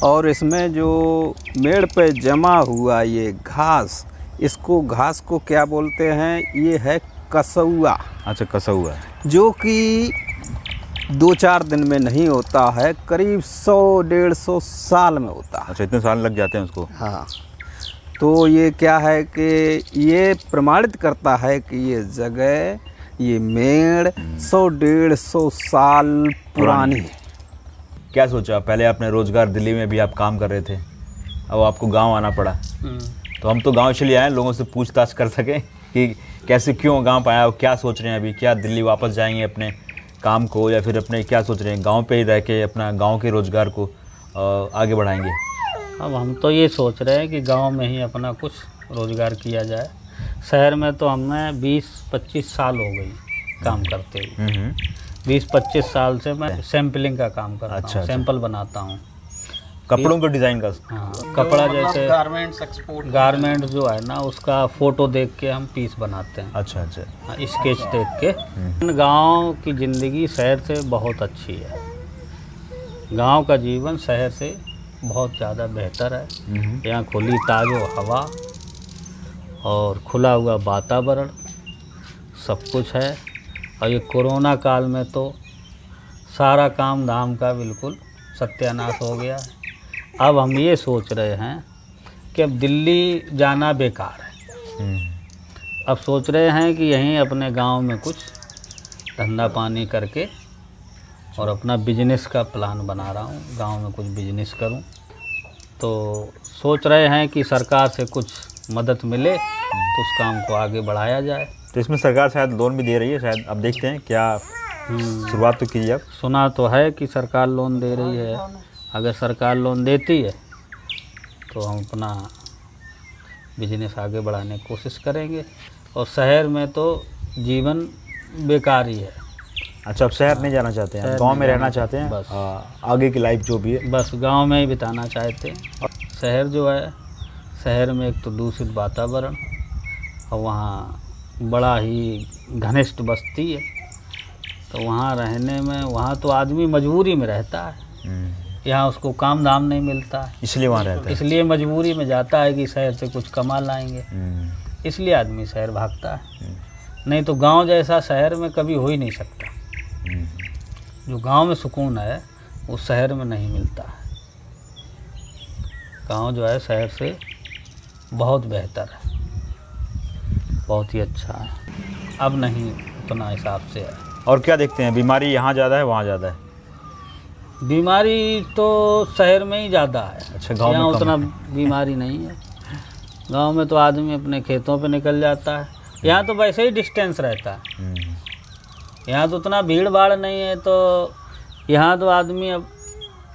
और इसमें जो मेड़ पे जमा हुआ ये घास, इसको घास को क्या बोलते हैं? ये है कसौआ। अच्छा, कसौआ, जो कि 2-4 दिन में नहीं होता है, करीब 100-150 साल में होता है। अच्छा, इतने साल लग जाते हैं उसको। हाँ, तो ये क्या है कि ये प्रमाणित करता है कि ये जगह, ये मेड़ 100-150 साल पुरानी है। क्या सोचा? पहले आपने रोज़गार दिल्ली में भी आप काम कर रहे थे, अब आपको गांव आना पड़ा। तो हम तो गांव इसलिए आए लोगों से पूछताछ कर सकें कि कैसे, क्यों गांव आया और क्या सोच रहे हैं अभी। क्या दिल्ली वापस जाएंगे अपने काम को, या फिर अपने क्या सोच रहे हैं, गांव पे ही रह के अपना गांव के रोज़गार को आगे बढ़ाएंगे? अब हम तो ये सोच रहे हैं कि गांव में ही अपना कुछ रोज़गार किया जाए। शहर में तो हमें 20-25 साल हो गई काम करते हुए। 20-25 साल से मैं सैम्पलिंग का काम करता हूँ। अच्छा। सैंपल बनाता हूँ कपड़ों के डिज़ाइन का। हाँ, कपड़ा जैसे गारमेंट जो है ना, उसका फ़ोटो देख के हम पीस बनाते हैं। अच्छा अच्छा। हाँ, स्केच देख के। गांव की ज़िंदगी शहर से बहुत अच्छी है। गांव का जीवन शहर से बहुत ज़्यादा बेहतर है। यहाँ खुली ताज़ो हवा और खुला हुआ वातावरण सब कुछ है। और ये कोरोना काल में तो सारा काम धाम का बिल्कुल सत्यानाश हो गया है। अब हम ये सोच रहे हैं कि अब दिल्ली जाना बेकार है। अब सोच रहे हैं कि यहीं अपने गांव में कुछ धंधा पानी करके और अपना बिजनेस का प्लान बना रहा हूँ, गांव में कुछ बिजनेस करूँ। तो सोच रहे हैं कि सरकार से कुछ मदद मिले तो उस काम को आगे बढ़ाया जाए। तो इसमें सरकार शायद लोन भी दे रही है, शायद अब देखते हैं क्या। शुरुआत तो कीजिए आप। सुना तो है कि सरकार लोन दे रही है। अगर सरकार लोन देती है तो हम अपना बिजनेस आगे बढ़ाने की कोशिश करेंगे। और शहर में तो जीवन बेकार ही है। अच्छा, अब शहर नहीं जाना चाहते हैं, गांव में रहना चाहते हैं बस। आगे की लाइफ जो भी है बस गांव में ही बिताना चाहते हैं। शहर जो है, शहर में एक तो दूषित वातावरण और वहाँ बड़ा ही घनिष्ठ बस्ती है। तो वहाँ रहने में, वहाँ तो आदमी मजबूरी में रहता है। यहाँ उसको काम धाम नहीं मिलता है, इसलिए वहाँ रहता है। इसलिए मजबूरी में जाता है कि शहर से कुछ कमा लाएंगे। इसलिए आदमी शहर भागता है। नहीं तो गांव जैसा शहर में कभी हो ही नहीं सकता। जो गांव में सुकून है वो शहर में नहीं मिलता है। गांव जो है शहर से बहुत बेहतर है, बहुत ही अच्छा है। अब नहीं उतना हिसाब से है। और क्या देखते हैं, बीमारी यहाँ ज़्यादा है वहाँ ज़्यादा है? बीमारी तो शहर में ही ज़्यादा है। अच्छा, गांव यहाँ में उतना बीमारी नहीं है। गांव में तो आदमी अपने खेतों पे निकल जाता है। यहाँ तो वैसे ही डिस्टेंस रहता है। यहाँ तो उतना भीड़ भाड़ नहीं है। तो यहाँ तो आदमी अब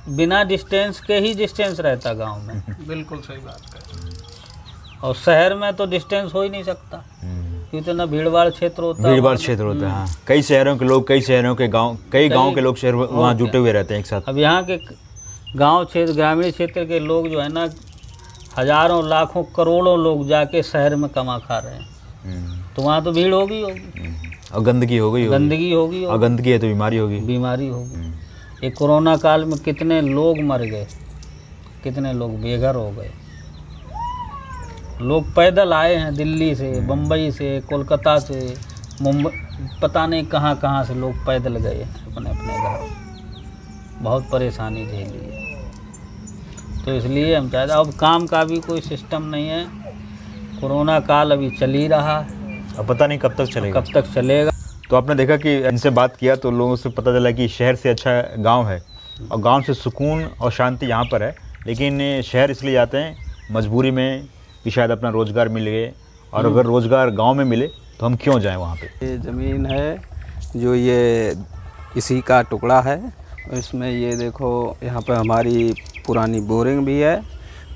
बिना डिस्टेंस के ही डिस्टेंस रहता गांव में। बिल्कुल सही बात है। और शहर में तो डिस्टेंस हो ही नहीं सकता क्योंकि इतना भीड़ भाड़ क्षेत्र होता है। भीड़ भाड़ क्षेत्र होता है, हाँ। कई शहरों के लोग, कई शहरों के गांव, कई गांव के लोग शहर वहाँ जुटे हुए रहते हैं एक साथ। अब यहाँ के गांव क्षेत्र, ग्रामीण क्षेत्र के लोग जो है ना, हजारों लाखों करोड़ों लोग जाके शहर में कमा खा रहे हैं। तो वहाँ तो भीड़ होगी और गंदगी हो गई, गंदगी होगी और गंदगी है तो बीमारी होगी, बीमारी होगी। ये कोरोना काल में कितने लोग मर गए, कितने लोग बेघर हो गए। लोग पैदल आए हैं दिल्ली से, बम्बई से, कोलकाता से, मुंबई, पता नहीं कहाँ कहाँ से लोग पैदल गए अपने अपने घर। बहुत परेशानी झेली है। तो इसलिए हम चाहते, अब काम का भी कोई सिस्टम नहीं है। कोरोना काल अभी चल ही रहा है, अब पता नहीं कब तक चलेगा। कब तक चलेगा। तो आपने देखा कि इनसे बात किया तो लोगों से पता चला कि शहर से अच्छा गांव है, और गांव से सुकून और शांति यहाँ पर है। लेकिन शहर इसलिए जाते हैं मजबूरी में कि शायद अपना रोज़गार मिल गए, और अगर रोज़गार गांव में मिले तो हम क्यों जाएं वहाँ पे। ये ज़मीन है जो ये इसी का टुकड़ा है। इसमें ये देखो, यहाँ पे हमारी पुरानी बोरिंग भी है।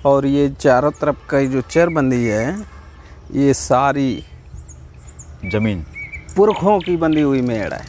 और ये चारों तरफ का जो चरबंदी है, ये सारी ज़मीन पुरखों की बंधी हुई मेड़ है।